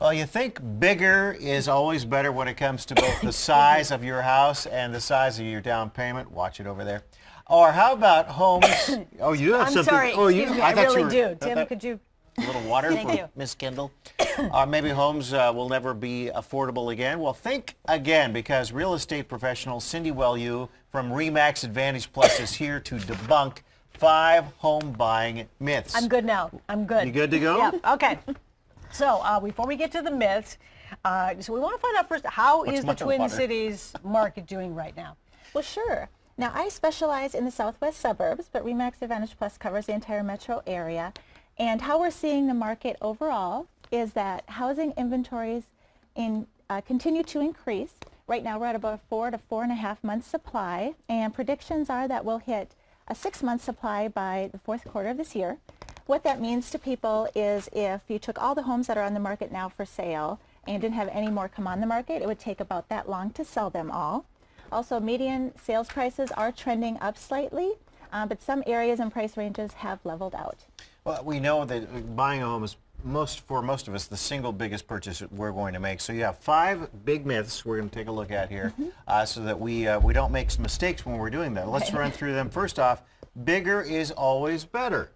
Well, you think bigger is always better when it comes to both the size of your house and the size of your down payment. Watch it over there. Or how about homes? Oh, you have I'm something. sorry, Oh, excuse me, I thought you really were- do. Tim, could you? A little water Thank for you. Miss Kendall. Or maybe homes will never be affordable again. Well, think again, because real estate professional Cindy Welu from ReMax Advantage Plus is here to debunk 5 home buying myths. I'm good now. I'm good. You good to go? Yeah. Okay. So before we get to the myths, so we want to find out first, how is the my Twin water? Cities market doing right now? Well, sure. Now, I specialize in the southwest suburbs, but ReMax Advantage Plus covers the entire metro area. And how we're seeing the market overall is that housing inventories continue to increase. Right now, we're at about 4 to 4.5 months supply, and predictions are that we'll hit a 6-month supply by the fourth quarter of this year. What that means to people is if you took all the homes that are on the market now for sale and didn't have any more come on the market, it would take about that long to sell them all. Also, median sales prices are trending up slightly, but some areas and price ranges have leveled out. Well, we know that buying a home is for most of us the single biggest purchase that we're going to make. So you have 5 big myths we're going to take a look at here, so that we don't make some mistakes when we're doing that. Let's run through them. First off, bigger is always better.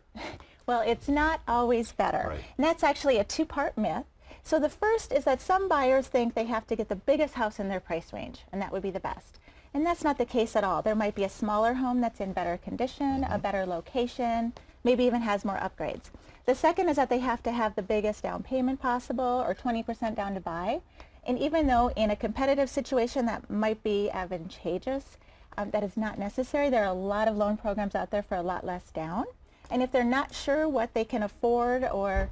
Well, it's not always better. Right. And that's actually a 2-part myth. So the first is that some buyers think they have to get the biggest house in their price range, and that would be the best. And that's not the case at all. There might be a smaller home that's in better condition, a better location, maybe even has more upgrades. The second is that they have to have the biggest down payment possible, or 20% down to buy. And even though in a competitive situation that might be advantageous, that is not necessary. There are a lot of loan programs out there for a lot less down. And if they're not sure what they can afford or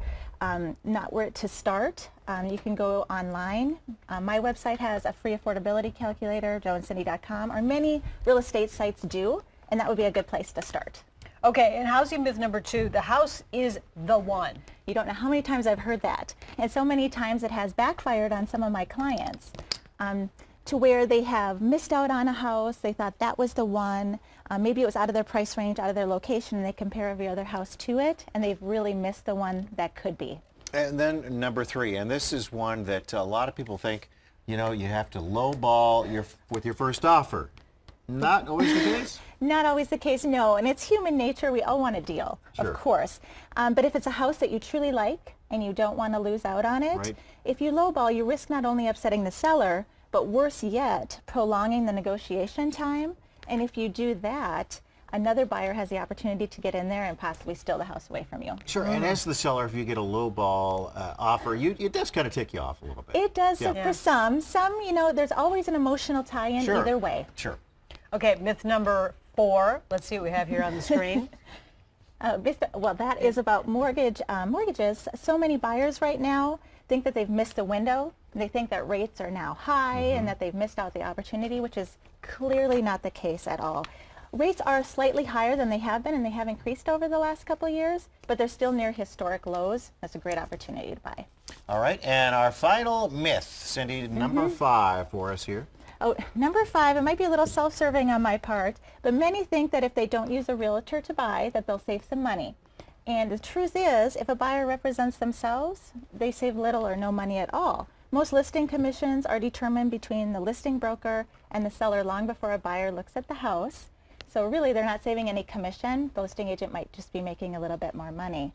not where to start, you can go online. My website has a free affordability calculator, joeandcindy.com, or many real estate sites do, and that would be a good place to start. Okay, and housing myth number 2, the house is the one. You don't know how many times I've heard that, and so many times it has backfired on some of my clients, to where they have missed out on a house. They thought that was the one. Maybe it was out of their price range, out of their location, and they compare every other house to it, and they've really missed the one that could be. And then number 3, and this is one that a lot of people think, you know, you have to lowball with your first offer. Not always the case? Not always the case, no. And it's human nature. We all want a deal, Sure. of course. But if it's a house that you truly like and you don't want to lose out on it, Right. if you lowball, you risk not only upsetting the seller, but worse yet, prolonging the negotiation time. And if you do that, another buyer has the opportunity to get in there and possibly steal the house away from you. Sure, and as the seller, if you get a lowball offer, it does kind of tick you off a little bit. It does Yeah. for some. Some, you know, there's always an emotional tie-in Sure. either way. Sure. Okay, myth number 4. Let's see what we have here on the screen. Well, that is about mortgages. So many buyers right now think that they've missed the window. They think that rates are now high and that they've missed out the opportunity, which is clearly not the case at all. Rates are slightly higher than they have been, and they have increased over the last couple of years, but they're still near historic lows. That's a great opportunity to buy. All right, and our final myth, Cindy, number 5 for us here. Oh, number 5, it might be a little self-serving on my part, but many think that if they don't use a realtor to buy, that they'll save some money. And the truth is, if a buyer represents themselves, they save little or no money at all. Most listing commissions are determined between the listing broker and the seller long before a buyer looks at the house. So really, they're not saving any commission. The listing agent might just be making a little bit more money.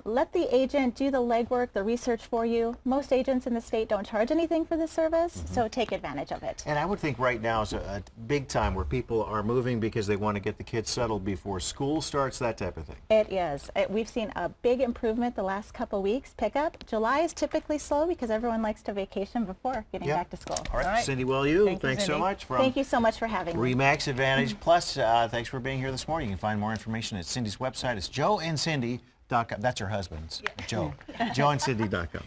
Let the agent do the legwork, the research for you. Most agents in the state don't charge anything for this service, so take advantage of it. And I would think right now is a big time where people are moving because they want to get the kids settled before school starts, that type of thing. It is. We've seen a big improvement the last couple weeks. Pickup. July is typically slow because everyone likes to vacation before getting Yep. back to school. All right, All right. Cindy Welu, Thank you, thanks so Cindy. much. From Thank you so much for having me. ReMax Advantage Plus, thanks for being here this morning. You can find more information at Cindy's website. It's joeandcindy.com. That's her husband's, Joe. joeandcindy.com.